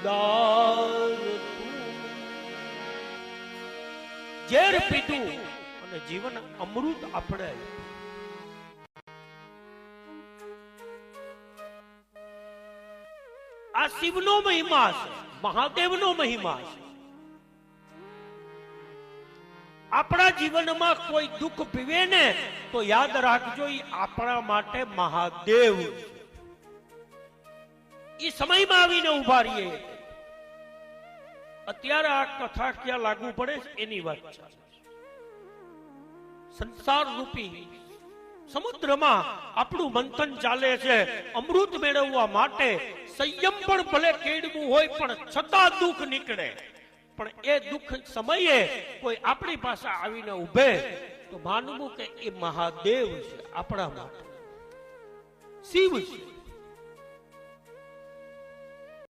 ઉદાર ઝેર પીધું અને જીવન અમૃત આપણે આ શિવનો મહિમા છે, મહાદેવનો મહિમા છે. આપણા જીવનમાં કોઈ દુઃખ પીવે ને તો યાદ રાખજો એ આપણા માટે મહાદેવ છે. એ સમયમાં આવીને ઉભા રહીએ. અત્યારે આ કથા ક્યાં લાગુ પડે એની વાત છે. સંસાર રૂપી સમુદ્રમાં આપણું મંથન ચાલે છે. અમૃત મેળવવા માટે સંયમ પણ ભલે કેળવું હોય પણ છતાં દુઃખ નીકળે. પણ એ દુઃખ સમયે કોઈ આપણી પાસે આવીને ઉભે તો માનવું કે એ મહાદેવ છે આપણા માટે, શિવ છે.